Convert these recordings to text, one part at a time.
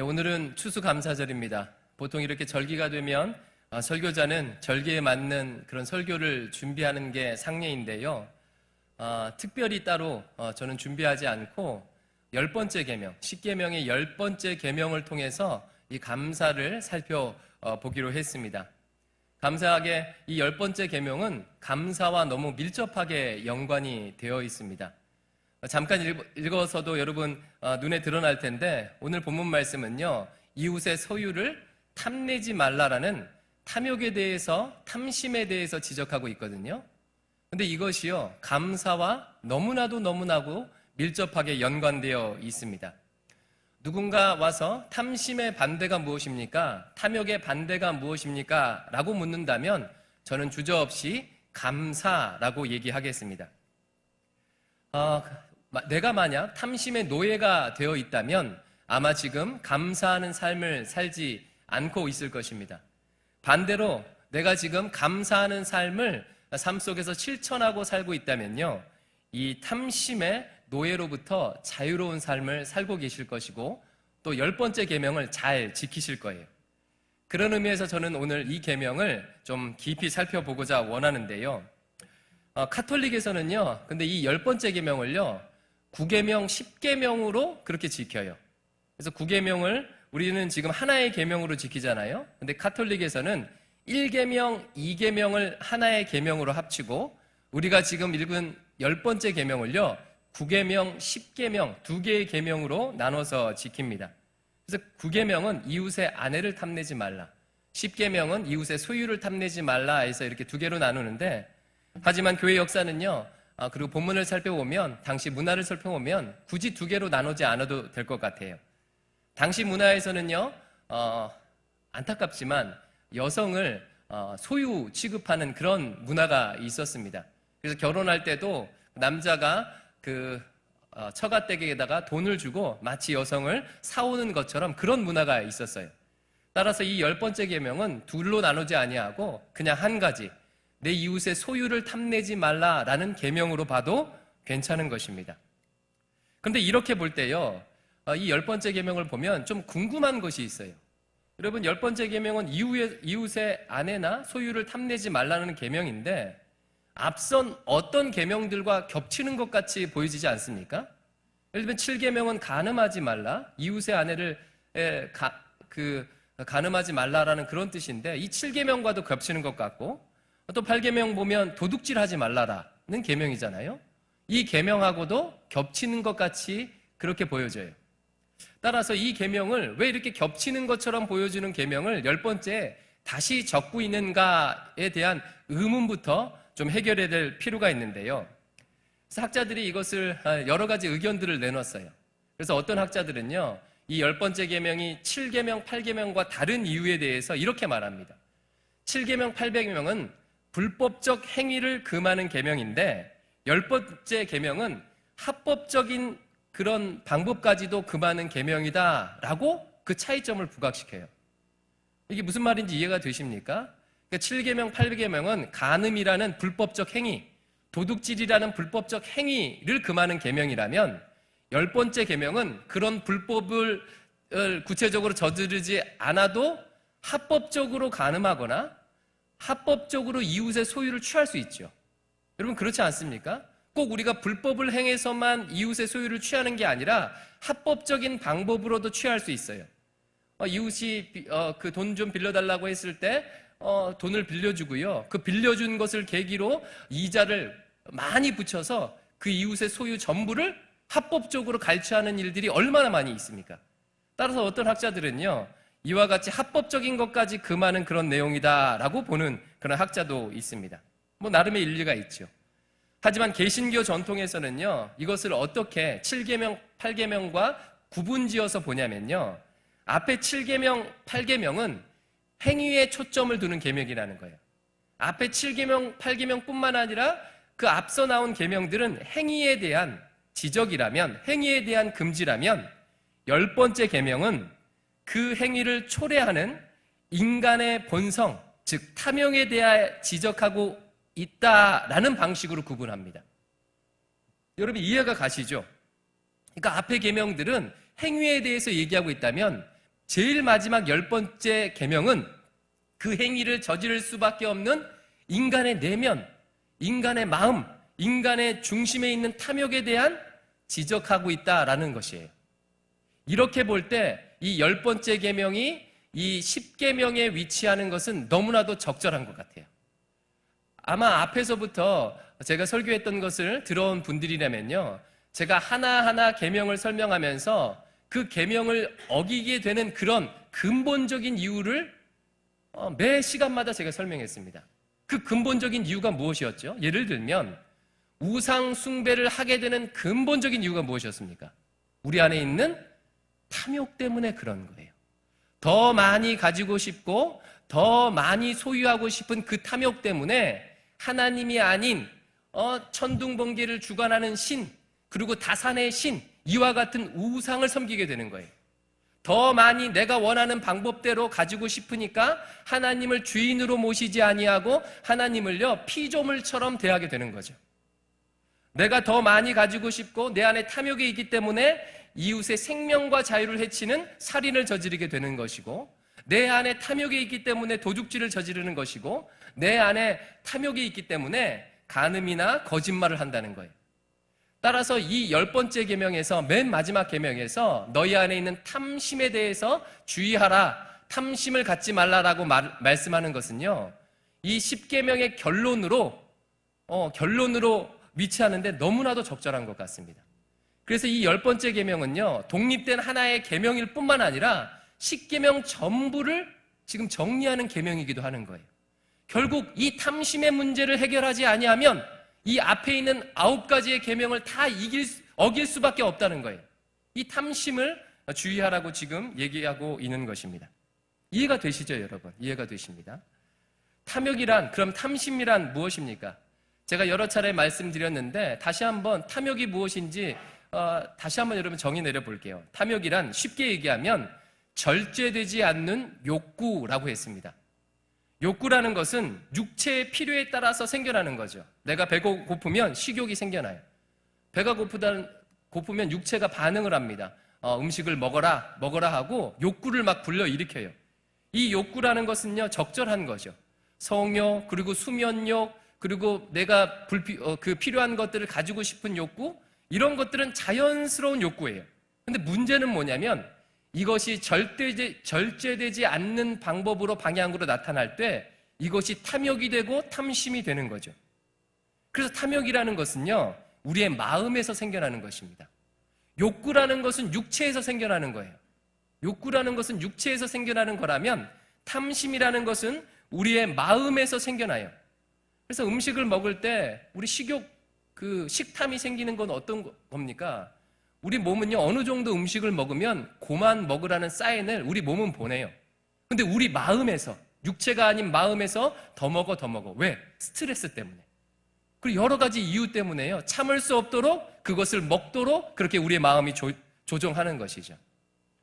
오늘은 추수감사절입니다. 보통 이렇게 절기가 되면 설교자는 절기에 맞는 그런 설교를 준비하는 게 상례인데요. 특별히 따로 저는 준비하지 않고 10번째 계명, 10계명의 10번째 계명을 통해서 이 감사를 살펴보기로 했습니다. 감사하게 이 10번째 계명은 감사와 너무 밀접하게 연관이 되어 있습니다. 잠깐 읽어서도 여러분 눈에 드러날 텐데, 오늘 본문 말씀은요, 이웃의 소유를 탐내지 말라라는 탐욕에 대해서, 탐심에 대해서 지적하고 있거든요. 근데 이것이요, 감사와 너무나도 밀접하게 연관되어 있습니다. 누군가 와서 탐심의 반대가 무엇입니까? 탐욕의 반대가 무엇입니까? 라고 묻는다면 저는 주저없이 감사라고 얘기하겠습니다. 내가 만약 탐심의 노예가 되어 있다면 아마 지금 감사하는 삶을 살지 않고 있을 것입니다. 반대로 내가 지금 감사하는 삶을 삶 속에서 실천하고 살고 있다면요, 이 탐심의 노예로부터 자유로운 삶을 살고 계실 것이고, 또 10번째 계명을 잘 지키실 거예요. 그런 의미에서 저는 오늘 이 계명을 좀 깊이 살펴보고자 원하는데요. 카톨릭에서는요, 근데 이 10번째 계명을요, 9계명, 10계명으로 그렇게 지켜요. 그래서 9계명을 우리는 지금 하나의 계명으로 지키잖아요. 근데 카톨릭에서는 1계명, 2계명을 하나의 계명으로 합치고, 우리가 지금 읽은 10번째 계명을요, 9계명, 10계명 두 개의 계명으로 나눠서 지킵니다. 그래서 9계명은 이웃의 아내를 탐내지 말라, 10계명은 이웃의 소유를 탐내지 말라 해서 이렇게 두 개로 나누는데, 하지만 교회 역사는요, 그리고 본문을 살펴보면, 당시 문화를 살펴보면 굳이 두 개로 나누지 않아도 될 것 같아요. 당시 문화에서는요, 안타깝지만 여성을 소유 취급하는 그런 문화가 있었습니다. 그래서 결혼할 때도 남자가 그 처가댁에다가 돈을 주고 마치 여성을 사오는 것처럼 그런 문화가 있었어요. 따라서 이 10번째 계명은 둘로 나누지 아니하고 그냥 한 가지, 내 이웃의 소유를 탐내지 말라라는 계명으로 봐도 괜찮은 것입니다. 그런데 이렇게 볼 때요, 이 10번째 계명을 보면 좀 궁금한 것이 있어요. 여러분, 10번째 계명은 이웃의 아내나 소유를 탐내지 말라는 계명인데, 앞선 어떤 계명들과 겹치는 것 같이 보여지지 않습니까? 예를 들면 7계명은 간음하지 말라, 이웃의 아내를 간음하지 말라라는 그런 뜻인데, 이 7계명과도 겹치는 것 같고, 또 8계명 보면 도둑질하지 말라라는 계명이잖아요. 이 계명하고도 겹치는 것 같이 그렇게 보여져요. 따라서 이 계명을 왜 이렇게 겹치는 것처럼 보여주는 계명을 10번째 다시 적고 있는가에 대한 의문부터 좀 해결해야 될 필요가 있는데요. 그래서 학자들이 이것을 여러 가지 의견들을 내놨어요. 그래서 어떤 학자들은요, 이 10번째 계명이 7계명, 8계명과 다른 이유에 대해서 이렇게 말합니다. 7계명, 8계명은 불법적 행위를 금하는 계명인데, 10번째 계명은 합법적인 그런 방법까지도 금하는 계명이다라고 그 차이점을 부각시켜요. 이게 무슨 말인지 이해가 되십니까? 그러니까 7계명, 8계명은 간음이라는 불법적 행위, 도둑질이라는 불법적 행위를 금하는 계명이라면, 10번째 계명은 그런 불법을 구체적으로 저지르지 않아도 합법적으로 간음하거나 합법적으로 이웃의 소유를 취할 수 있죠. 여러분, 그렇지 않습니까? 꼭 우리가 불법을 행해서만 이웃의 소유를 취하는 게 아니라 합법적인 방법으로도 취할 수 있어요. 이웃이 그 돈 좀 빌려달라고 했을 때 돈을 빌려주고요, 그 빌려준 것을 계기로 이자를 많이 붙여서 그 이웃의 소유 전부를 합법적으로 갈취하는 일들이 얼마나 많이 있습니까? 따라서 어떤 학자들은요, 이와 같이 합법적인 것까지 금하는 그런 내용이다라고 보는 그런 학자도 있습니다. 나름의 일리가 있죠. 하지만 개신교 전통에서는요, 이것을 어떻게 7계명, 8계명과 구분지어서 보냐면요, 앞에 7계명, 8계명은 행위에 초점을 두는 계명이라는 거예요. 앞에 7계명, 8계명뿐만 아니라 그 앞서 나온 계명들은 행위에 대한 지적이라면, 행위에 대한 금지라면, 10번째 계명은 그 행위를 초래하는 인간의 본성, 즉 탐욕에 대해 지적하고 있다라는 방식으로 구분합니다. 여러분, 이해가 가시죠? 그러니까 앞의 계명들은 행위에 대해서 얘기하고 있다면, 제일 마지막 10번째 계명은 그 행위를 저지를 수밖에 없는 인간의 내면, 인간의 마음, 인간의 중심에 있는 탐욕에 대한 지적하고 있다라는 것이에요. 이렇게 볼 때 이 10번째 계명이 이 10계명에 위치하는 것은 너무나도 적절한 것 같아요. 아마 앞에서부터 제가 설교했던 것을 들어온 분들이라면요, 제가 하나하나 계명을 설명하면서 그 계명을 어기게 되는 그런 근본적인 이유를 매 시간마다 제가 설명했습니다. 그 근본적인 이유가 무엇이었죠? 예를 들면 우상 숭배를 하게 되는 근본적인 이유가 무엇이었습니까? 우리 안에 있는 탐욕 때문에 그런 거예요. 더 많이 가지고 싶고 더 많이 소유하고 싶은 그 탐욕 때문에 하나님이 아닌 천둥번개를 주관하는 신, 그리고 다산의 신, 이와 같은 우상을 섬기게 되는 거예요. 더 많이 내가 원하는 방법대로 가지고 싶으니까 하나님을 주인으로 모시지 아니하고 하나님을요 피조물처럼 대하게 되는 거죠. 내가 더 많이 가지고 싶고 내 안에 탐욕이 있기 때문에 이웃의 생명과 자유를 해치는 살인을 저지르게 되는 것이고, 내 안에 탐욕이 있기 때문에 도둑질을 저지르는 것이고, 내 안에 탐욕이 있기 때문에 간음이나 거짓말을 한다는 거예요. 따라서 이 10번째 계명에서, 맨 마지막 계명에서 너희 안에 있는 탐심에 대해서 주의하라, 탐심을 갖지 말라라고 말씀하는 것은요, 이 10계명의 결론으로 위치하는데 너무나도 적절한 것 같습니다. 그래서 이 10번째 계명은요, 독립된 하나의 계명일 뿐만 아니라 10계명 전부를 지금 정리하는 계명이기도 하는 거예요. 결국 이 탐심의 문제를 해결하지 아니하면 이 앞에 있는 9가지의 계명을 다 어길 수밖에 없다는 거예요. 이 탐심을 주의하라고 지금 얘기하고 있는 것입니다. 이해가 되시죠, 여러분? 이해가 되십니다. 그럼 탐심이란 무엇입니까? 제가 여러 차례 말씀드렸는데 다시 한번 탐욕이 무엇인지 다시 한번 여러분 정의 내려볼게요. 탐욕이란 쉽게 얘기하면 절제되지 않는 욕구라고 했습니다. 욕구라는 것은 육체의 필요에 따라서 생겨나는 거죠. 내가 배가 고프면 식욕이 생겨나요. 배가 고프면 육체가 반응을 합니다. 음식을 먹어라 하고 욕구를 막 불러일으켜요. 이 욕구라는 것은요, 적절한 거죠. 성욕, 그리고 수면욕, 그리고 내가 필요한 것들을 가지고 싶은 욕구, 이런 것들은 자연스러운 욕구예요. 근데 문제는 뭐냐면 이것이 절제되지 않는 방법으로 방향으로 나타날 때 이것이 탐욕이 되고 탐심이 되는 거죠. 그래서 탐욕이라는 것은요, 우리의 마음에서 생겨나는 것입니다. 욕구라는 것은 육체에서 생겨나는 거예요. 욕구라는 것은 육체에서 생겨나는 거라면 탐심이라는 것은 우리의 마음에서 생겨나요. 그래서 음식을 먹을 때 우리 식탐이 생기는 건 어떤 겁니까? 우리 몸은요, 어느 정도 음식을 먹으면 그만 먹으라는 사인을 우리 몸은 보내요. 근데 우리 마음에서, 육체가 아닌 마음에서 더 먹어. 왜? 스트레스 때문에. 그리고 여러 가지 이유 때문에요, 참을 수 없도록 그것을 먹도록 그렇게 우리의 마음이 조종하는 것이죠.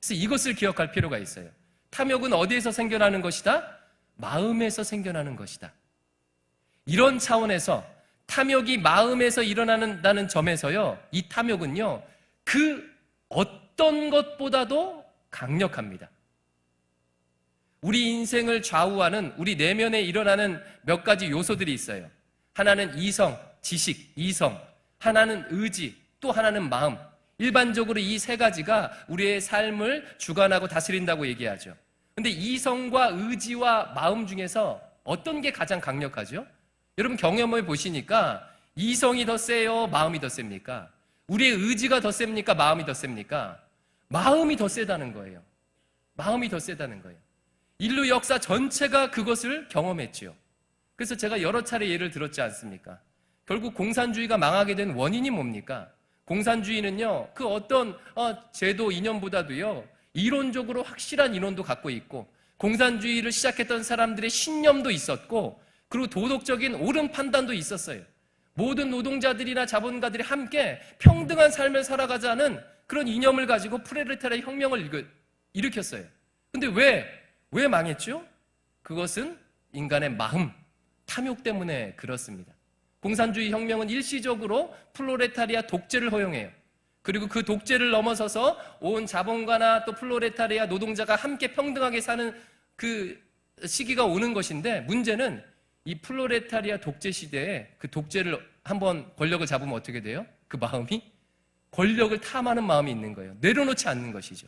그래서 이것을 기억할 필요가 있어요. 탐욕은 어디에서 생겨나는 것이다? 마음에서 생겨나는 것이다. 이런 차원에서 탐욕이 마음에서 일어난다는 점에서요, 이 탐욕은요, 그 어떤 것보다도 강력합니다. 우리 인생을 좌우하는 우리 내면에 일어나는 몇 가지 요소들이 있어요. 하나는 이성, 지식, 이성, 하나는 의지, 또 하나는 마음. 일반적으로 이 세 가지가 우리의 삶을 주관하고 다스린다고 얘기하죠. 근데 이성과 의지와 마음 중에서 어떤 게 가장 강력하죠? 여러분 경험해 보시니까 이성이 더 세요? 마음이 더 셉니까? 우리의 의지가 더 셉니까? 마음이 더 셉니까? 마음이 더 세다는 거예요. 마음이 더 세다는 거예요. 인류 역사 전체가 그것을 경험했지요. 그래서 제가 여러 차례 예를 들었지 않습니까? 결국 공산주의가 망하게 된 원인이 뭡니까? 공산주의는요, 그 어떤 제도 이념보다도요, 이론적으로 확실한 이론도 갖고 있고, 공산주의를 시작했던 사람들의 신념도 있었고, 그리고 도덕적인 옳은 판단도 있었어요. 모든 노동자들이나 자본가들이 함께 평등한 삶을 살아가자는 그런 이념을 가지고 프롤레타리아 혁명을 일으켰어요. 근데 왜 망했죠? 그것은 인간의 마음, 탐욕 때문에 그렇습니다. 공산주의 혁명은 일시적으로 프롤레타리아 독재를 허용해요. 그리고 그 독재를 넘어서서 온 자본가나 또 플로레타리아 노동자가 함께 평등하게 사는 그 시기가 오는 것인데, 문제는 이 플로레타리아 독재 시대에 그 독재를 한번 권력을 잡으면 어떻게 돼요? 그 마음이 권력을 탐하는 마음이 있는 거예요. 내려놓지 않는 것이죠.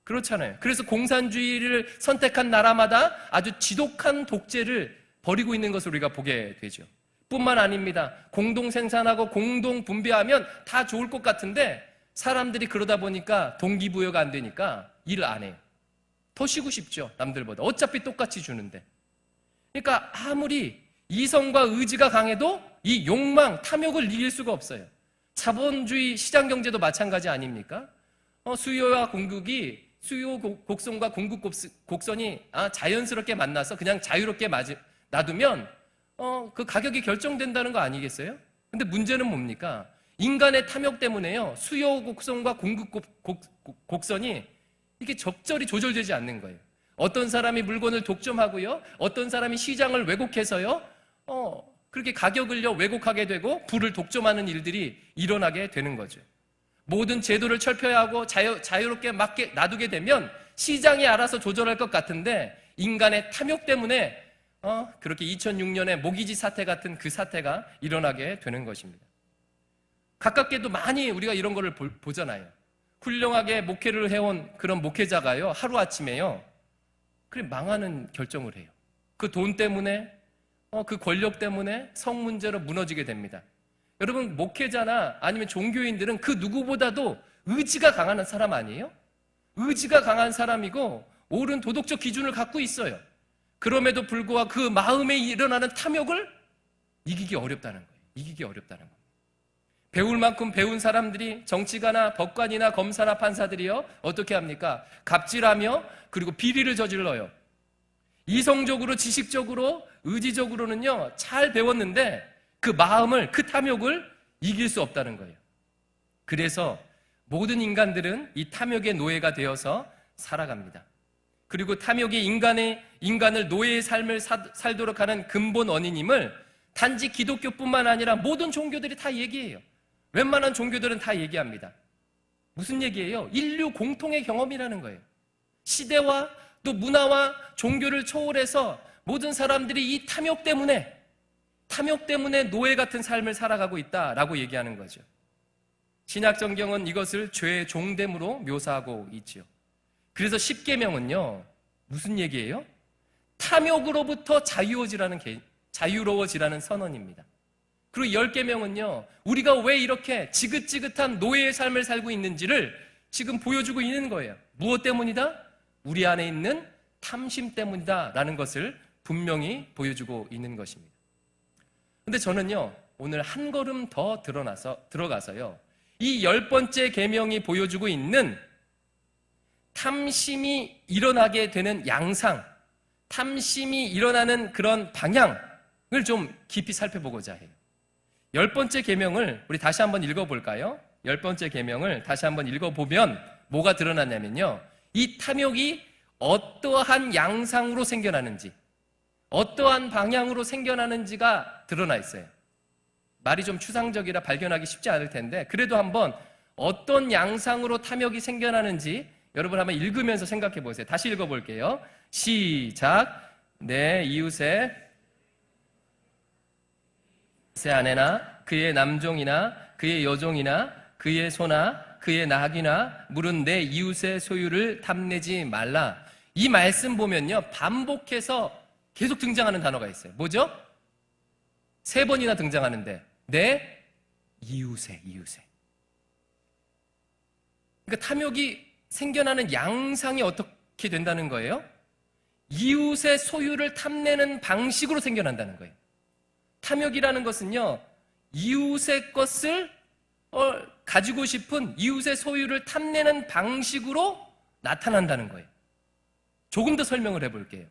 그렇잖아요. 그래서 공산주의를 선택한 나라마다 아주 지독한 독재를 벌이고 있는 것을 우리가 보게 되죠. 뿐만 아닙니다. 공동 생산하고 공동 분배하면 다 좋을 것 같은데 사람들이 그러다 보니까 동기부여가 안 되니까 일을 안 해요. 더 쉬고 싶죠, 남들보다. 어차피 똑같이 주는데. 그러니까 아무리 이성과 의지가 강해도 이 욕망, 탐욕을 이길 수가 없어요. 자본주의 시장경제도 마찬가지 아닙니까? 수요와 공급이, 수요 곡선과 공급 곡선이 자연스럽게 만나서 그냥 자유롭게 놔두면 그 가격이 결정된다는 거 아니겠어요? 근데 문제는 뭡니까? 인간의 탐욕 때문에요, 수요 곡선과 공급 곡선이 이게 적절히 조절되지 않는 거예요. 어떤 사람이 물건을 독점하고요, 어떤 사람이 시장을 왜곡해서요, 그렇게 가격을요 왜곡하게 되고 부를 독점하는 일들이 일어나게 되는 거죠. 모든 제도를 철폐해야 하고 자유롭게 맞게 놔두게 되면 시장이 알아서 조절할 것 같은데 인간의 탐욕 때문에 그렇게 2006년에 모기지 사태 같은 그 사태가 일어나게 되는 것입니다. 가깝게도 많이 우리가 이런 거를 보잖아요. 훌륭하게 목회를 해온 그런 목회자가요, 하루아침에요, 그래 망하는 결정을 해요. 그 돈 때문에, 그 권력 때문에 성 문제로 무너지게 됩니다. 여러분, 목회자나 아니면 종교인들은 그 누구보다도 의지가 강한 사람 아니에요? 의지가 강한 사람이고 옳은 도덕적 기준을 갖고 있어요. 그럼에도 불구하고 그 마음에 일어나는 탐욕을 이기기 어렵다는 거예요. 이기기 어렵다는 거예요. 배울 만큼 배운 사람들이, 정치가나 법관이나 검사나 판사들이요, 어떻게 합니까? 갑질하며 그리고 비리를 저질러요. 이성적으로, 지식적으로, 의지적으로는요 잘 배웠는데 그 마음을, 그 탐욕을 이길 수 없다는 거예요. 그래서 모든 인간들은 이 탐욕의 노예가 되어서 살아갑니다. 그리고 탐욕이 인간을 노예의 삶을 살도록 하는 근본 원인임을 단지 기독교뿐만 아니라 모든 종교들이 다 얘기해요. 웬만한 종교들은 다 얘기합니다. 무슨 얘기예요? 인류 공통의 경험이라는 거예요. 시대와 또 문화와 종교를 초월해서 모든 사람들이 이 탐욕 때문에 노예 같은 삶을 살아가고 있다라고 얘기하는 거죠. 신약성경은 이것을 죄의 종됨으로 묘사하고 있죠. 그래서 10계명은요 무슨 얘기예요? 탐욕으로부터 자유로워지라는 선언입니다. 그리고 10계명은요 우리가 왜 이렇게 지긋지긋한 노예의 삶을 살고 있는지를 지금 보여주고 있는 거예요. 무엇 때문이다? 우리 안에 있는 탐심 때문이다 라는 것을 분명히 보여주고 있는 것입니다. 근데 저는요 오늘 한 걸음 더 들어가서요 이 10번째 계명이 보여주고 있는 탐심이 일어나게 되는 양상, 탐심이 일어나는 그런 방향을 좀 깊이 살펴보고자 해요. 10번째 계명을 우리 다시 한번 읽어볼까요? 10번째 계명을 다시 한번 읽어보면 뭐가 드러나냐면요 이 탐욕이 어떠한 양상으로 생겨나는지, 어떠한 방향으로 생겨나는지가 드러나 있어요. 말이 좀 추상적이라 발견하기 쉽지 않을 텐데 그래도 한번 어떤 양상으로 탐욕이 생겨나는지 여러분 한번 읽으면서 생각해 보세요. 다시 읽어볼게요. 시작. 내 이웃의 새 아내나 그의 남종이나 그의 여종이나 그의 소나 그의 낙이나 물은 내 이웃의 소유를 탐내지 말라. 이 말씀 보면요 반복해서 계속 등장하는 단어가 있어요. 뭐죠? 3번이나 등장하는데 내 이웃의. 그러니까 탐욕이 생겨나는 양상이 어떻게 된다는 거예요? 이웃의 소유를 탐내는 방식으로 생겨난다는 거예요. 탐욕이라는 것은요 이웃의 것을 가지고 싶은 이웃의 소유를 탐내는 방식으로 나타난다는 거예요. 조금 더 설명을 해볼게요.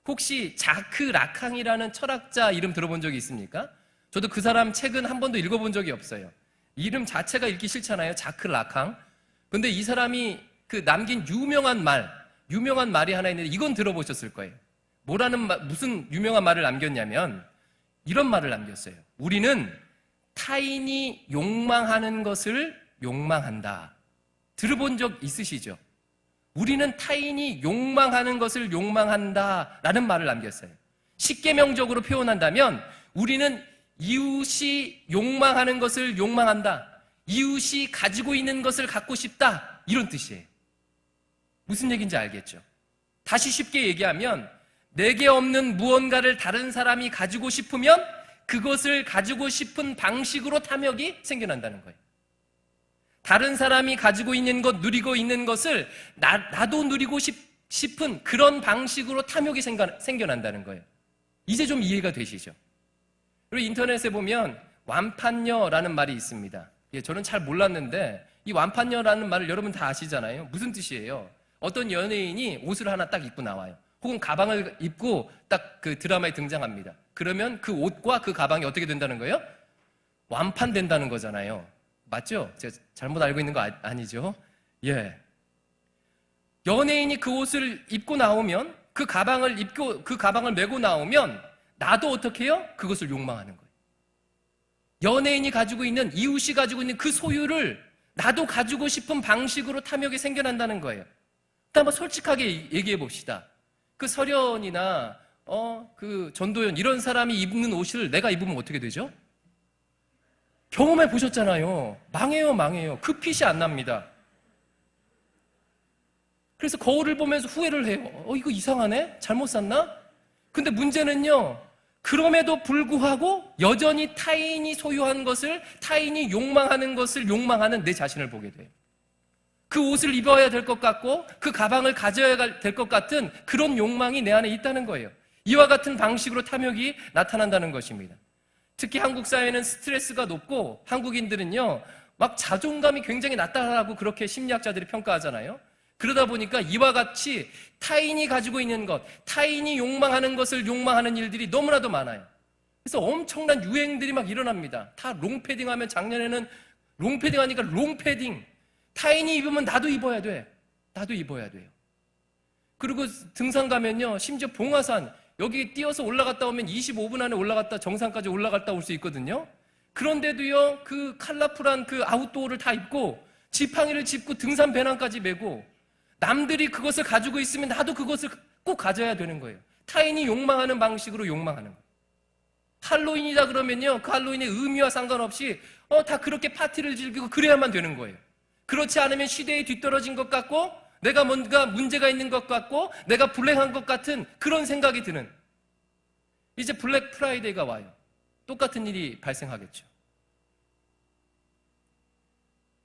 혹시 자크 라캉이라는 철학자 이름 들어본 적이 있습니까? 저도 그 사람 책은 한 번도 읽어본 적이 없어요. 이름 자체가 읽기 싫잖아요. 자크 라캉. 근데 이 사람이 그 남긴 유명한 말이 하나 있는데 이건 들어보셨을 거예요. 무슨 유명한 말을 남겼냐면 이런 말을 남겼어요. 우리는 타인이 욕망하는 것을 욕망한다. 들어본 적 있으시죠? 우리는 타인이 욕망하는 것을 욕망한다라는 말을 남겼어요. 십계명적으로 표현한다면 우리는 이웃이 욕망하는 것을 욕망한다. 이웃이 가지고 있는 것을 갖고 싶다. 이런 뜻이에요. 무슨 얘기인지 알겠죠? 다시 쉽게 얘기하면 내게 없는 무언가를 다른 사람이 가지고 싶으면 그것을 가지고 싶은 방식으로 탐욕이 생겨난다는 거예요. 다른 사람이 가지고 있는 것, 누리고 있는 것을 나도 누리고 싶은 그런 방식으로 탐욕이 생겨난다는 거예요. 이제 좀 이해가 되시죠? 그리고 인터넷에 보면 완판녀라는 말이 있습니다. 저는 잘 몰랐는데 이 완판녀라는 말을 여러분 다 아시잖아요. 무슨 뜻이에요? 어떤 연예인이 옷을 하나 딱 입고 나와요. 혹은 가방을 입고 딱 그 드라마에 등장합니다. 그러면 그 옷과 그 가방이 어떻게 된다는 거예요? 완판된다는 거잖아요. 맞죠? 제가 잘못 알고 있는 거 아니죠? 예. 연예인이 그 옷을 입고 나오면 그 가방을 메고 나오면 나도 어떻게 해요? 그것을 욕망하는 거예요. 연예인이 가지고 있는, 이웃이 가지고 있는 그 소유를 나도 가지고 싶은 방식으로 탐욕이 생겨난다는 거예요. 한번 솔직하게 얘기해 봅시다. 그 설현이나 그 전도연 이런 사람이 입는 옷을 내가 입으면 어떻게 되죠? 경험해 보셨잖아요. 망해요. 그 핏이 안 납니다. 그래서 거울을 보면서 후회를 해요. 이거 이상하네? 잘못 샀나? 근데 문제는요, 그럼에도 불구하고 여전히 타인이 소유한 것을, 타인이 욕망하는 것을 욕망하는 내 자신을 보게 돼요. 그 옷을 입어야 될 것 같고 그 가방을 가져야 될 것 같은 그런 욕망이 내 안에 있다는 거예요. 이와 같은 방식으로 탐욕이 나타난다는 것입니다. 특히 한국 사회는 스트레스가 높고 한국인들은요 막 자존감이 굉장히 낮다라고 그렇게 심리학자들이 평가하잖아요. 그러다 보니까 이와 같이 타인이 가지고 있는 것, 타인이 욕망하는 것을 욕망하는 일들이 너무나도 많아요. 그래서 엄청난 유행들이 막 일어납니다. 다 롱패딩 하면 작년에는 롱패딩 하니까 롱패딩. 타인이 입으면 나도 입어야 돼. 나도 입어야 돼요. 그리고 등산 가면요, 심지어 봉화산 여기 뛰어서 올라갔다 오면 25분 안에 올라갔다 정상까지 올라갔다 올 수 있거든요. 그런데도요, 그 컬러풀한 그 아웃도어를 다 입고 지팡이를 짚고 등산 배낭까지 메고 남들이 그것을 가지고 있으면 나도 그것을 꼭 가져야 되는 거예요. 타인이 욕망하는 방식으로 욕망하는 거예요. 할로윈이다 그러면요, 그 할로윈의 의미와 상관없이 다 그렇게 파티를 즐기고 그래야만 되는 거예요. 그렇지 않으면 시대에 뒤떨어진 것 같고 내가 뭔가 문제가 있는 것 같고 내가 불행한 것 같은 그런 생각이 드는, 이제 블랙 프라이데이가 와요. 똑같은 일이 발생하겠죠.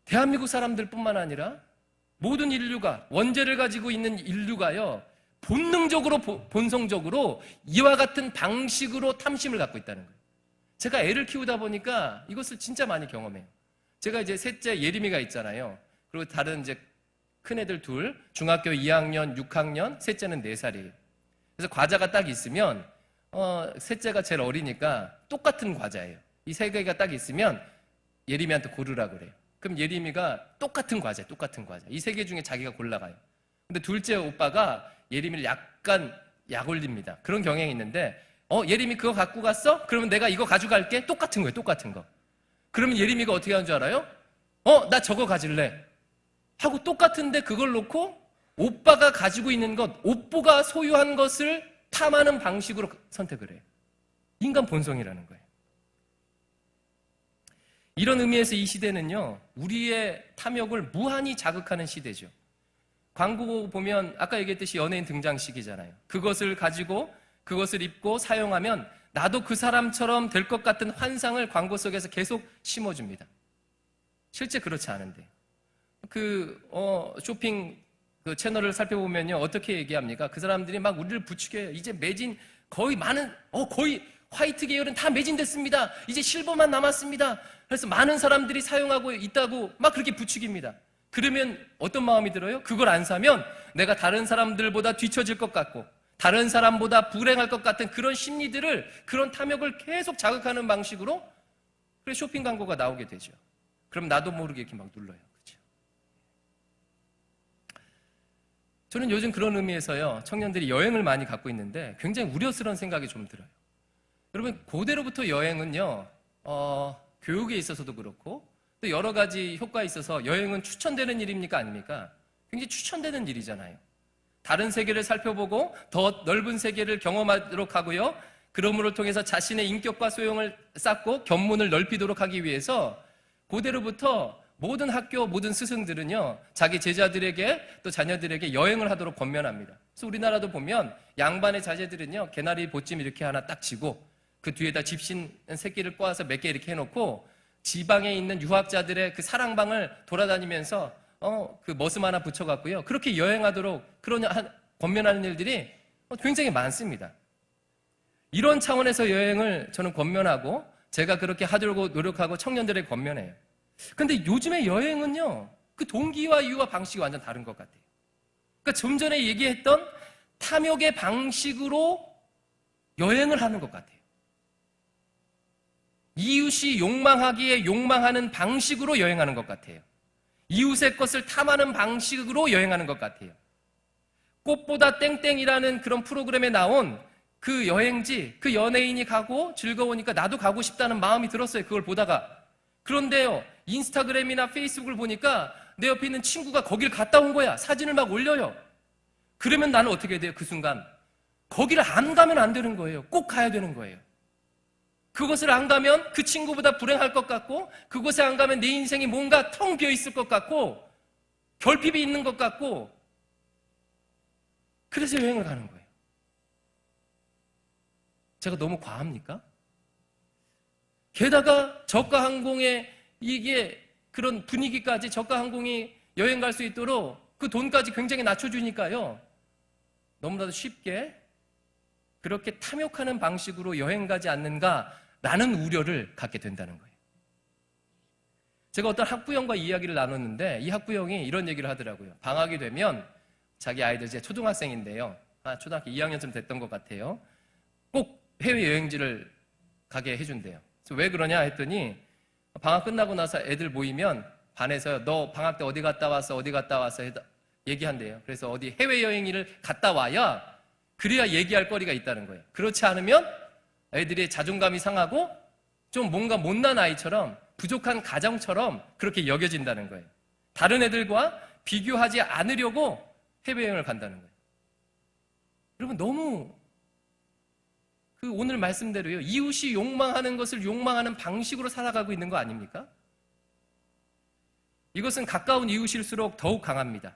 대한민국 사람들뿐만 아니라 모든 인류가, 원죄를 가지고 있는 인류가요, 본능적으로, 본성적으로 이와 같은 방식으로 탐심을 갖고 있다는 거예요. 제가 애를 키우다 보니까 이것을 진짜 많이 경험해요. 제가 이제 셋째 예림이가 있잖아요. 그리고 다른 이제 큰애들 둘, 중학교 2학년, 6학년, 셋째는 4살이에요. 그래서 과자가 딱 있으면 셋째가 제일 어리니까 똑같은 과자예요. 이 세 개가 딱 있으면 예림이한테 고르라 그래요. 그럼 예림이가 똑같은 과자. 이 세 개 중에 자기가 골라가요. 근데 둘째 오빠가 예림이를 약간 약 올립니다. 그런 경향이 있는데 예림이 그거 갖고 갔어? 그러면 내가 이거 가져갈게. 똑같은 거예요. 똑같은 거. 그러면 예림이가 어떻게 하는 줄 알아요? 나 저거 가질래 하고 똑같은데 그걸 놓고 오빠가 가지고 있는 것, 오빠가 소유한 것을 탐하는 방식으로 선택을 해요. 인간 본성이라는 거예요. 이런 의미에서 이 시대는요, 우리의 탐욕을 무한히 자극하는 시대죠. 광고 보면 아까 얘기했듯이 연예인 등장식이잖아요. 그것을 가지고 그것을 입고 사용하면 나도 그 사람처럼 될 것 같은 환상을 광고 속에서 계속 심어줍니다. 실제 그렇지 않은데. 쇼핑 그 채널을 살펴보면요, 어떻게 얘기합니까? 그 사람들이 막 우리를 부추겨요. 이제 매진 거의 거의 화이트 계열은 다 매진됐습니다. 이제 실버만 남았습니다. 그래서 많은 사람들이 사용하고 있다고 막 그렇게 부추깁니다. 그러면 어떤 마음이 들어요? 그걸 안 사면 내가 다른 사람들보다 뒤처질 것 같고 다른 사람보다 불행할 것 같은 그런 심리들을, 그런 탐욕을 계속 자극하는 방식으로 그래서 쇼핑 광고가 나오게 되죠. 그럼 나도 모르게 이렇게 막 눌러요. 그렇죠? 저는 요즘 그런 의미에서요, 청년들이 여행을 많이 갖고 있는데 굉장히 우려스러운 생각이 좀 들어요. 여러분, 고대로부터 여행은요, 교육에 있어서도 그렇고 또 여러 가지 효과가 있어서 여행은 추천되는 일입니까? 아닙니까? 굉장히 추천되는 일이잖아요. 다른 세계를 살펴보고 더 넓은 세계를 경험하도록 하고요. 그러므로 통해서 자신의 인격과 소용을 쌓고 견문을 넓히도록 하기 위해서 고대로부터 모든 학교, 모든 스승들은요, 자기 제자들에게 또 자녀들에게 여행을 하도록 권면합니다. 그래서 우리나라도 보면 양반의 자제들은요, 개나리 보찜 이렇게 하나 딱 쥐고 그 뒤에다 집신 새끼를 꼬아서 몇 개 이렇게 해놓고 지방에 있는 유학자들의 그 사랑방을 돌아다니면서 그 머슴 하나 붙여갖고요, 그렇게 여행하도록 권면하는 일들이 굉장히 많습니다. 이런 차원에서 여행을 저는 권면하고 제가 그렇게 하려고 노력하고 청년들에게 권면해요. 근데 요즘의 여행은요, 그 동기와 이유와 방식이 완전 다른 것 같아요. 그러니까 좀 전에 얘기했던 탐욕의 방식으로 여행을 하는 것 같아요. 이웃이 욕망하기에 욕망하는 방식으로 여행하는 것 같아요. 이웃의 것을 탐하는 방식으로 여행하는 것 같아요. 꽃보다 땡땡이라는 그런 프로그램에 나온 그 여행지, 그 연예인이 가고 즐거우니까 나도 가고 싶다는 마음이 들었어요. 그걸 보다가. 그런데요, 인스타그램이나 페이스북을 보니까 내 옆에 있는 친구가 거길 갔다 온 거야. 사진을 막 올려요. 그러면 나는 어떻게 돼요? 그 순간 거기를 안 가면 안 되는 거예요. 꼭 가야 되는 거예요. 그곳을 안 가면 그 친구보다 불행할 것 같고, 그곳에 안 가면 내 인생이 뭔가 텅 비어 있을 것 같고, 결핍이 있는 것 같고, 그래서 여행을 가는 거예요. 제가 너무 과합니까? 게다가 저가 항공의 이게 그런 분위기까지, 저가 항공이 여행 갈 수 있도록 그 돈까지 굉장히 낮춰주니까요, 너무나도 쉽게 그렇게 탐욕하는 방식으로 여행 가지 않는가라는 우려를 갖게 된다는 거예요. 제가 어떤 학부형과 이야기를 나눴는데 이 학부형이 이런 얘기를 하더라고요. 방학이 되면 자기 아이들, 이제 초등학생인데요, 초등학교 2학년쯤 됐던 것 같아요, 꼭 해외여행지를 가게 해준대요. 그래서 왜 그러냐 했더니, 방학 끝나고 나서 애들 모이면 반에서 너 방학 때 어디 갔다 왔어, 어디 갔다 왔어 얘기한대요. 그래서 어디 해외여행을 갔다 와야 그래야 얘기할 거리가 있다는 거예요. 그렇지 않으면 애들의 자존감이 상하고 좀 뭔가 못난 아이처럼, 부족한 가정처럼 그렇게 여겨진다는 거예요. 다른 애들과 비교하지 않으려고 해외여행을 간다는 거예요. 여러분, 너무 오늘 말씀대로요, 이웃이 욕망하는 것을 욕망하는 방식으로 살아가고 있는 거 아닙니까? 이것은 가까운 이웃일수록 더욱 강합니다.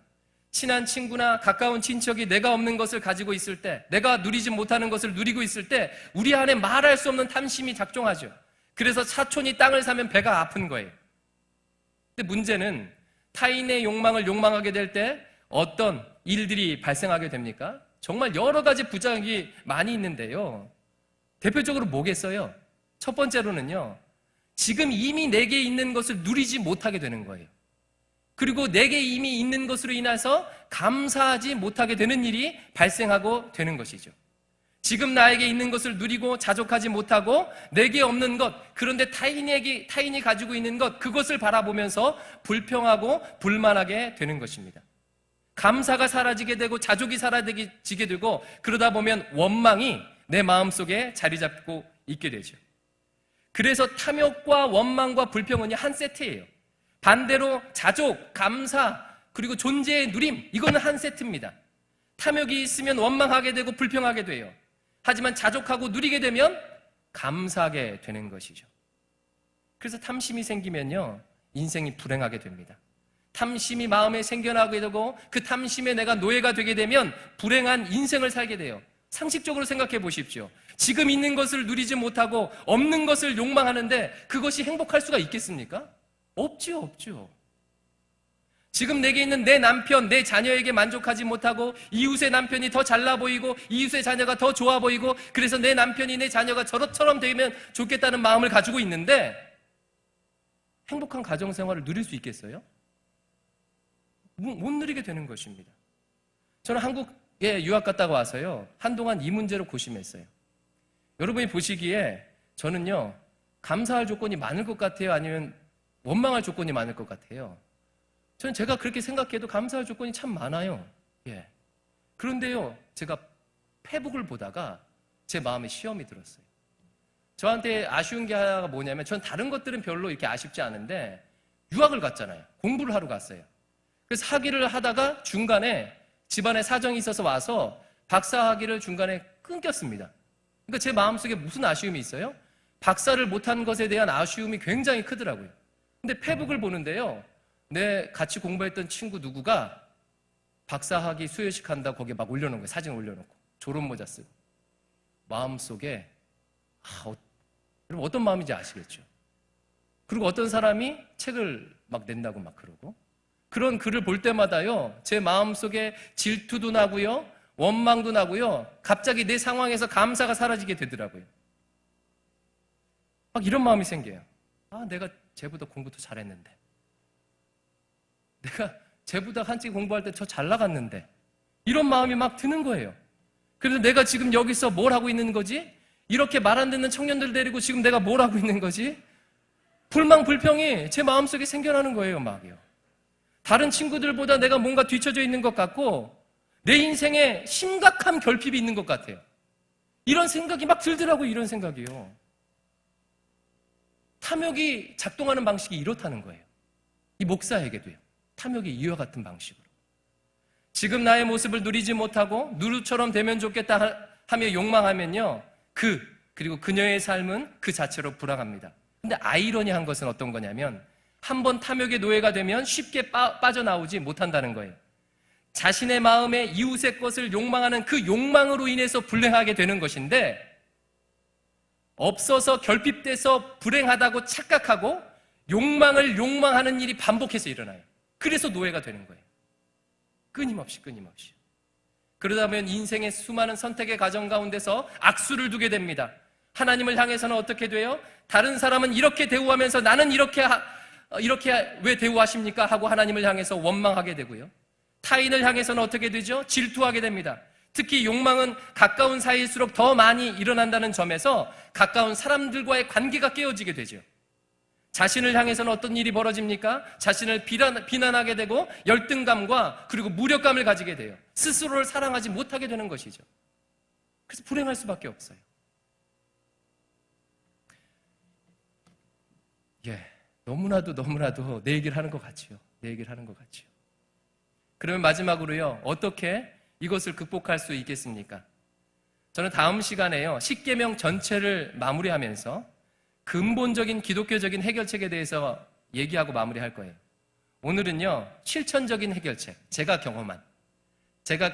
친한 친구나 가까운 친척이 내가 없는 것을 가지고 있을 때, 내가 누리지 못하는 것을 누리고 있을 때 우리 안에 말할 수 없는 탐심이 작동하죠. 그래서 사촌이 땅을 사면 배가 아픈 거예요. 근데 문제는 타인의 욕망을 욕망하게 될 때 어떤 일들이 발생하게 됩니까? 정말 여러 가지 부작용이 많이 있는데요, 대표적으로 뭐겠어요? 첫 번째로는요, 지금 이미 내게 있는 것을 누리지 못하게 되는 거예요. 그리고 내게 이미 있는 것으로 인해서 감사하지 못하게 되는 일이 발생하고 되는 것이죠. 지금 나에게 있는 것을 누리고 자족하지 못하고 내게 없는 것, 그런데 타인이 가지고 있는 것, 그것을 바라보면서 불평하고 불만하게 되는 것입니다. 감사가 사라지게 되고 자족이 사라지게 되고, 그러다 보면 원망이 내 마음속에 자리 잡고 있게 되죠. 그래서 탐욕과 원망과 불평은 한 세트예요. 반대로 자족, 감사, 그리고 존재의 누림, 이거는 한 세트입니다. 탐욕이 있으면 원망하게 되고 불평하게 돼요. 하지만 자족하고 누리게 되면 감사하게 되는 것이죠. 그래서 탐심이 생기면요, 인생이 불행하게 됩니다. 탐심이 마음에 생겨나게 되고 그 탐심에 내가 노예가 되게 되면 불행한 인생을 살게 돼요. 상식적으로 생각해 보십시오. 지금 있는 것을 누리지 못하고 없는 것을 욕망하는데 그것이 행복할 수가 있겠습니까? 없죠. 지금 내게 있는 내 남편, 내 자녀에게 만족하지 못하고 이웃의 남편이 더 잘나 보이고 이웃의 자녀가 더 좋아 보이고, 그래서 내 남편이 내 자녀가 저처럼 되면 좋겠다는 마음을 가지고 있는데 행복한 가정생활을 누릴 수 있겠어요? 못 누리게 되는 것입니다. 저는 한국에 유학 갔다가 와서요, 한동안 이 문제로 고심했어요. 여러분이 보시기에 저는요, 감사할 조건이 많을 것 같아요? 아니면 원망할 조건이 많을 것 같아요? 저는 제가 그렇게 생각해도 감사할 조건이 참 많아요. 그런데요, 제가 페북을 보다가 제 마음에 시험이 들었어요. 저한테 아쉬운 게 하나가 뭐냐면, 전 다른 것들은 별로 이렇게 아쉽지 않은데 유학을 갔잖아요. 공부를 하러 갔어요. 그래서 학위를 하다가 중간에 집안에 사정이 있어서 와서 박사 학위를 중간에 끊겼습니다. 그러니까 제 마음속에 무슨 아쉬움이 있어요? 박사를 못한 것에 대한 아쉬움이 굉장히 크더라고요. 근데 페북을 보는데요, 내 같이 공부했던 친구 누구가 박사 학위 수여식 한다고 거기에 막 올려놓은 거예요. 사진 올려놓고 졸업 모자 쓰고. 마음속에 여러분 어떤 마음인지 아시겠죠? 그리고 어떤 사람이 책을 막 낸다고 막 그러고, 그런 글을 볼 때마다요, 제 마음속에 질투도 나고요, 원망도 나고요, 갑자기 내 상황에서 감사가 사라지게 되더라고요. 막 이런 마음이 생겨요. 내가 쟤보다 공부도 잘했는데, 내가 쟤보다 한지 공부할 때 저 잘 나갔는데, 이런 마음이 막 드는 거예요. 그래서 내가 지금 여기서 뭘 하고 있는 거지? 이렇게 말 안 듣는 청년들 데리고 지금 내가 뭘 하고 있는 거지? 불만, 불평이 제 마음속에 생겨나는 거예요, 막요. 다른 친구들보다 내가 뭔가 뒤처져 있는 것 같고, 내 인생에 심각한 결핍이 있는 것 같아요. 이런 생각이 막 들더라고요, 이런 생각이요. 탐욕이 작동하는 방식이 이렇다는 거예요. 이 목사에게도요. 탐욕이 이와 같은 방식으로. 지금 나의 모습을 누리지 못하고 누루처럼 되면 좋겠다 하며 욕망하면요, 그리고 그녀의 삶은 그 자체로 불황합니다. 근데 아이러니한 것은 어떤 거냐면, 한번 탐욕의 노예가 되면 쉽게 빠져나오지 못한다는 거예요. 자신의 마음에 이웃의 것을 욕망하는 그 욕망으로 인해서 불행하게 되는 것인데, 없어서 결핍돼서 불행하다고 착각하고 욕망을 욕망하는 일이 반복해서 일어나요. 그래서 노예가 되는 거예요. 끊임없이. 그러다 보면 인생의 수많은 선택의 과정 가운데서 악수를 두게 됩니다. 하나님을 향해서는 어떻게 돼요? 다른 사람은 이렇게 대우하면서 나는 이렇게 왜 대우하십니까? 하고 하나님을 향해서 원망하게 되고요. 타인을 향해서는 어떻게 되죠? 질투하게 됩니다. 특히 욕망은 가까운 사이일수록 더 많이 일어난다는 점에서 가까운 사람들과의 관계가 깨어지게 되죠. 자신을 향해서는 어떤 일이 벌어집니까? 자신을 비난하게 되고 열등감과 그리고 무력감을 가지게 돼요. 스스로를 사랑하지 못하게 되는 것이죠. 그래서 불행할 수밖에 없어요. 너무나도 내 얘기를 하는 것 같지요. 그러면 마지막으로요, 어떻게 이것을 극복할 수 있겠습니까? 저는 다음 시간에요, 십계명 전체를 마무리하면서 근본적인 기독교적인 해결책에 대해서 얘기하고 마무리할 거예요. 오늘은요, 실천적인 해결책, 제가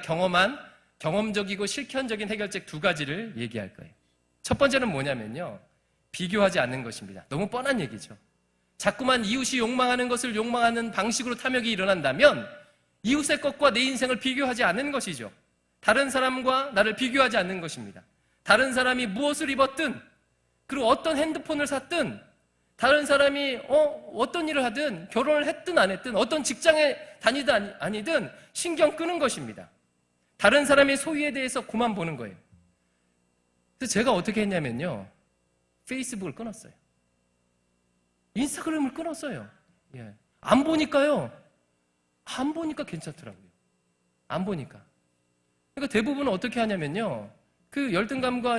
경험한 경험적이고 실천적인 해결책 두 가지를 얘기할 거예요. 첫 번째는 뭐냐면요, 비교하지 않는 것입니다. 너무 뻔한 얘기죠. 자꾸만 이웃이 욕망하는 것을 욕망하는 방식으로 탐욕이 일어난다면 이웃의 것과 내 인생을 비교하지 않는 것이죠. 다른 사람과 나를 비교하지 않는 것입니다. 다른 사람이 무엇을 입었든, 그리고 어떤 핸드폰을 샀든, 다른 사람이 어떤 일을 하든, 결혼을 했든 안 했든, 어떤 직장에 다니든 아니든 신경 끄는 것입니다. 다른 사람의 소유에 대해서 그만 보는 거예요. 그래서 제가 어떻게 했냐면요, 페이스북을 끊었어요. 인스타그램을 끊었어요. 안 보니까 괜찮더라고요. 안 보니까. 그러니까 대부분은 어떻게 하냐면요, 그 열등감과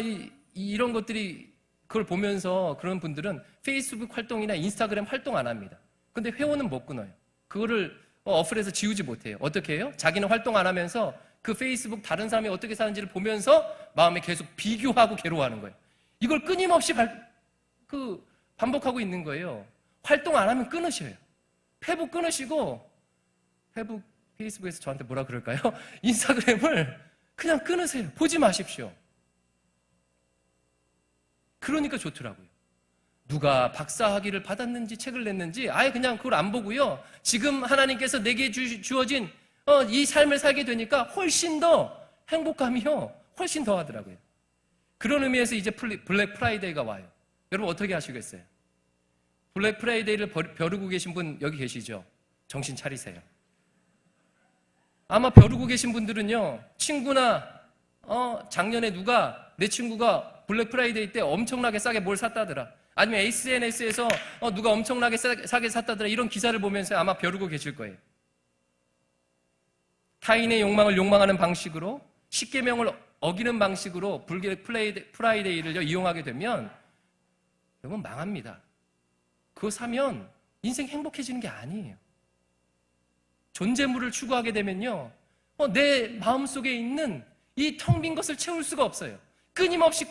이런 것들이, 그걸 보면서 그런 분들은 페이스북 활동이나 인스타그램 활동 안 합니다. 근데 회원은 못 끊어요. 그거를 어플에서 지우지 못해요. 어떻게 해요? 자기는 활동 안 하면서 그 페이스북 다른 사람이 어떻게 사는지를 보면서 마음에 계속 비교하고 괴로워하는 거예요. 이걸 끊임없이 반복하고 있는 거예요. 활동 안 하면 끊으셔요. 페북 끊으시고, 페이스북에서 저한테 뭐라 그럴까요? 인스타그램을 그냥 끊으세요. 보지 마십시오. 그러니까 좋더라고요. 누가 박사 학위를 받았는지 책을 냈는지 아예 그냥 그걸 안 보고요, 지금 하나님께서 내게 주어진 이 삶을 살게 되니까 훨씬 더 행복감이요, 훨씬 더 하더라고요. 그런 의미에서 이제 블랙 프라이데이가 와요. 여러분 어떻게 하시겠어요? 블랙 프라이데이를 벼르고 계신 분 여기 계시죠? 정신 차리세요. 아마 벼르고 계신 분들은요, 친구나 작년에 내 친구가 블랙 프라이데이 때 엄청나게 싸게 뭘 샀다더라, 아니면 SNS에서 누가 엄청나게 싸게 샀다더라, 이런 기사를 보면서 아마 벼르고 계실 거예요. 타인의 욕망을 욕망하는 방식으로, 십계명을 어기는 방식으로 블랙 프라이데이를 이용하게 되면 여러분 망합니다. 그거 사면 인생 행복해지는 게 아니에요. 존재물을 추구하게 되면요, 내 마음속에 있는 이 텅 빈 것을 채울 수가 없어요. 끊임없이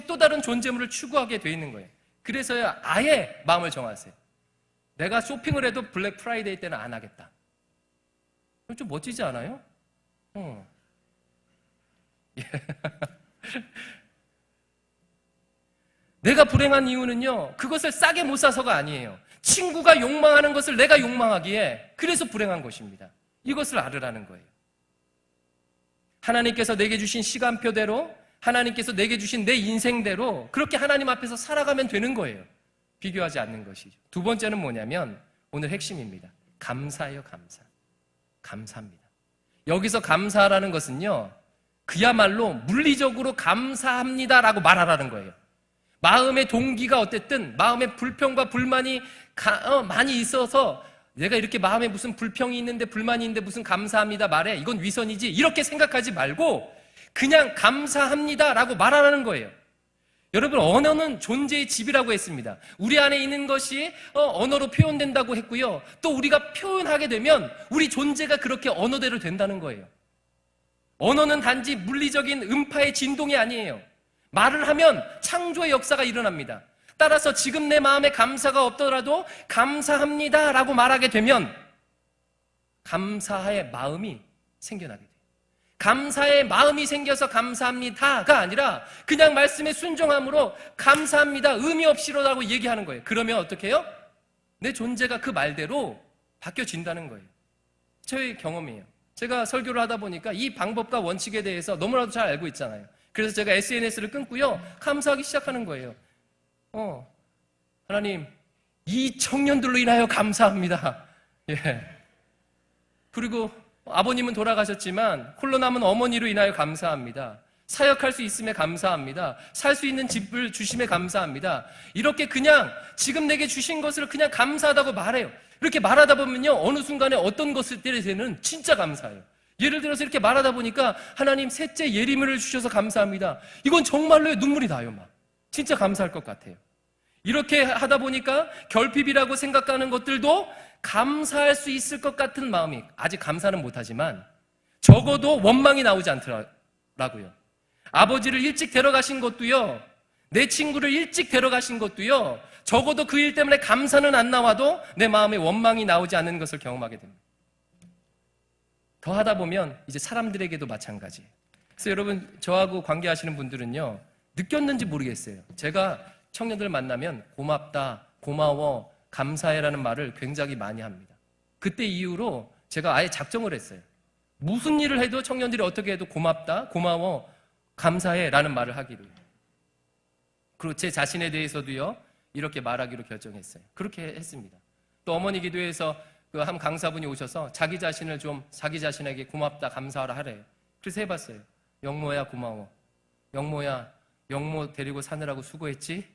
또 다른 존재물을 추구하게 돼 있는 거예요. 그래서야 아예 마음을 정하세요. 내가 쇼핑을 해도 블랙 프라이데이 때는 안 하겠다. 좀 멋지지 않아요? 예. 내가 불행한 이유는요, 그것을 싸게 못 사서가 아니에요. 친구가 욕망하는 것을 내가 욕망하기에 그래서 불행한 것입니다. 이것을 알으라는 거예요. 하나님께서 내게 주신 시간표대로, 하나님께서 내게 주신 내 인생대로 그렇게 하나님 앞에서 살아가면 되는 거예요. 비교하지 않는 것이죠. 두 번째는 뭐냐면 오늘 핵심입니다. 감사예요. 감사합니다. 여기서 감사라는 것은요, 그야말로 물리적으로 감사합니다라고 말하라는 거예요. 마음의 동기가 어쨌든 마음의 불평과 불만이 많이 있어서 내가 이렇게 마음에 무슨 불평이 있는데 불만이 있는데 무슨 감사합니다 말해, 이건 위선이지, 이렇게 생각하지 말고 그냥 감사합니다라고 말하라는 거예요. 여러분, 언어는 존재의 집이라고 했습니다. 우리 안에 있는 것이 언어로 표현된다고 했고요. 또 우리가 표현하게 되면 우리 존재가 그렇게 언어대로 된다는 거예요. 언어는 단지 물리적인 음파의 진동이 아니에요. 말을 하면 창조의 역사가 일어납니다. 따라서 지금 내 마음에 감사가 없더라도 감사합니다라고 말하게 되면 감사의 마음이 생겨나게 돼요. 감사의 마음이 생겨서 감사합니다가 아니라 그냥 말씀에 순종함으로 감사합니다, 의미 없이로라고 얘기하는 거예요. 그러면 어떻게 해요? 내 존재가 그 말대로 바뀌어진다는 거예요. 저의 경험이에요. 제가 설교를 하다 보니까 이 방법과 원칙에 대해서 너무나도 잘 알고 있잖아요. 그래서 제가 SNS를 끊고요, 감사하기 시작하는 거예요. 하나님, 이 청년들로 인하여 감사합니다. 예. 그리고 아버님은 돌아가셨지만 홀로 남은 어머니로 인하여 감사합니다. 사역할 수 있음에 감사합니다. 살 수 있는 집을 주심에 감사합니다. 이렇게 그냥 지금 내게 주신 것을 그냥 감사하다고 말해요. 이렇게 말하다 보면요, 어느 순간에 어떤 것들에는 진짜 감사해요. 예를 들어서 이렇게 말하다 보니까 하나님, 셋째 예리미를 주셔서 감사합니다. 이건 정말로 눈물이 나요. 막 진짜 감사할 것 같아요. 이렇게 하다 보니까 결핍이라고 생각하는 것들도 감사할 수 있을 것 같은 마음이, 아직 감사는 못하지만 적어도 원망이 나오지 않더라고요. 아버지를 일찍 데려가신 것도요, 내 친구를 일찍 데려가신 것도요, 적어도 그 일 때문에 감사는 안 나와도 내 마음에 원망이 나오지 않는 것을 경험하게 됩니다. 더 하다 보면 이제 사람들에게도 마찬가지예요. 그래서 여러분, 저하고 관계하시는 분들은요, 느꼈는지 모르겠어요. 제가 청년들 만나면 고맙다, 고마워, 감사해라는 말을 굉장히 많이 합니다. 그때 이후로 제가 아예 작정을 했어요. 무슨 일을 해도 청년들이 어떻게 해도 고맙다, 고마워, 감사해라는 말을 하기로. 그리고 제 자신에 대해서도요, 이렇게 말하기로 결정했어요. 그렇게 했습니다. 또 어머니 기도에서 그 한 강사분이 오셔서 자기 자신을 좀 자기 자신에게 고맙다, 감사하라 하래요. 그래서 해봤어요. 영모야 고마워. 영모야, 영모 데리고 사느라고 수고했지?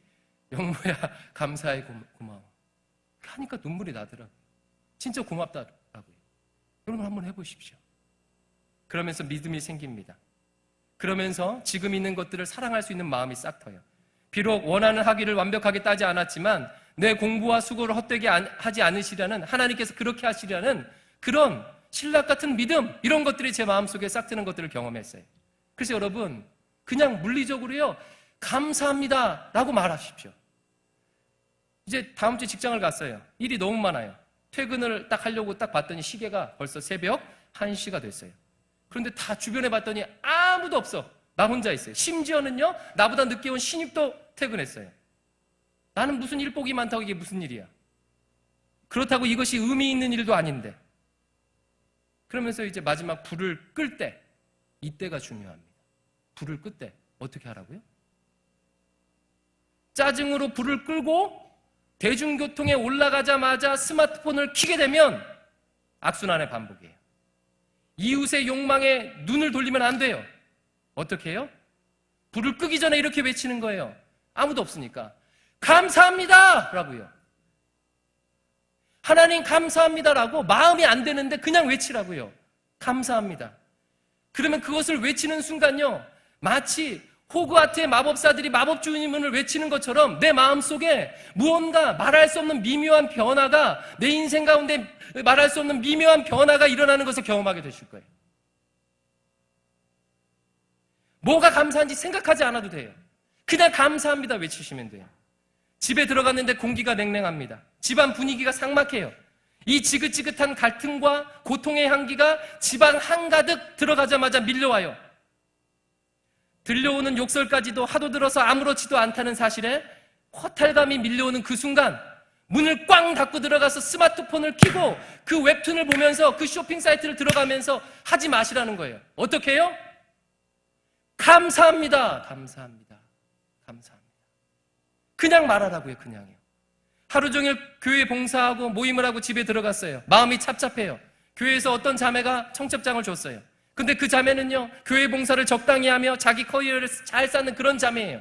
영모야 감사해, 고마워. 하니까 눈물이 나더라고요. 진짜 고맙다라고요. 여러분 한번 해보십시오. 그러면서 믿음이 생깁니다. 그러면서 지금 있는 것들을 사랑할 수 있는 마음이 싹 터요. 비록 원하는 학위를 완벽하게 따지 않았지만 내 공부와 수고를 헛되게 하지 않으시려는, 하나님께서 그렇게 하시려는 그런 신락 같은 믿음, 이런 것들이 제 마음속에 싹 트는 것들을 경험했어요. 그래서 여러분, 그냥 물리적으로요, 감사합니다 라고 말하십시오. 이제 다음 주에 직장을 갔어요. 일이 너무 많아요. 퇴근을 딱 하려고 딱 봤더니 시계가 벌써 새벽 1시가 됐어요. 그런데 다 주변에 봤더니 아무도 없어. 나 혼자 있어요. 심지어는요, 나보다 늦게 온 신입도 퇴근했어요. 나는 무슨 일복이 많다고 이게 무슨 일이야. 그렇다고 이것이 의미 있는 일도 아닌데. 그러면서 이제 마지막 불을 끌 때, 이때가 중요합니다. 불을 끌 때 어떻게 하라고요? 짜증으로 불을 끌고 대중교통에 올라가자마자 스마트폰을 켜게 되면 악순환의 반복이에요. 이웃의 욕망에 눈을 돌리면 안 돼요. 어떻게 해요? 불을 끄기 전에 이렇게 외치는 거예요. 아무도 없으니까. 감사합니다! 라고요. 하나님 감사합니다라고 마음이 안 되는데 그냥 외치라고요. 감사합니다. 그러면 그것을 외치는 순간요, 마치 호그와트의 마법사들이 마법 주문을 외치는 것처럼 내 마음속에 무언가 말할 수 없는 미묘한 변화가, 내 인생 가운데 말할 수 없는 미묘한 변화가 일어나는 것을 경험하게 되실 거예요. 뭐가 감사한지 생각하지 않아도 돼요. 그냥 감사합니다 외치시면 돼요. 집에 들어갔는데 공기가 냉랭합니다. 집안 분위기가 삭막해요. 이 지긋지긋한 갈등과 고통의 향기가 집안 한가득 들어가자마자 밀려와요. 들려오는 욕설까지도 하도 들어서 아무렇지도 않다는 사실에 허탈감이 밀려오는 그 순간 문을 꽝 닫고 들어가서 스마트폰을 켜고 그 웹툰을 보면서 그 쇼핑 사이트를 들어가면서 하지 마시라는 거예요. 어떻게 해요? 감사합니다. 감사합니다. 감사합니다. 그냥 말하라고요. 그냥요. 하루 종일 교회 봉사하고 모임을 하고 집에 들어갔어요. 마음이 찹찹해요. 교회에서 어떤 자매가 청첩장을 줬어요. 근데 그 자매는요, 교회 봉사를 적당히 하며 자기 커리어를 잘 쌓는 그런 자매예요.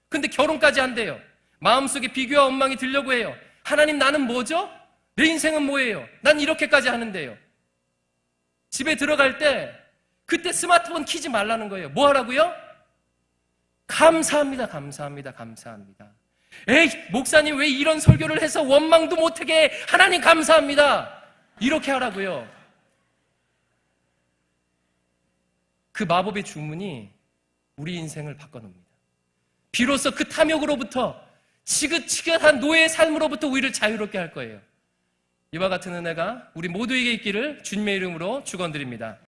근데 결혼까지 한대요. 마음속에 비교와 원망이 들려고 해요. 하나님, 나는 뭐죠? 내 인생은 뭐예요? 난 이렇게까지 하는데요. 집에 들어갈 때 그때 스마트폰 켜지 말라는 거예요. 뭐 하라고요? 감사합니다. 감사합니다. 감사합니다. 에이, 목사님 왜 이런 설교를 해서 원망도 못하게 해? 하나님 감사합니다. 이렇게 하라고요. 그 마법의 주문이 우리 인생을 바꿔놓습니다. 비로소 그 탐욕으로부터, 지긋지긋한 노예의 삶으로부터 우리를 자유롭게 할 거예요. 이와 같은 은혜가 우리 모두에게 있기를 주님의 이름으로 축원드립니다.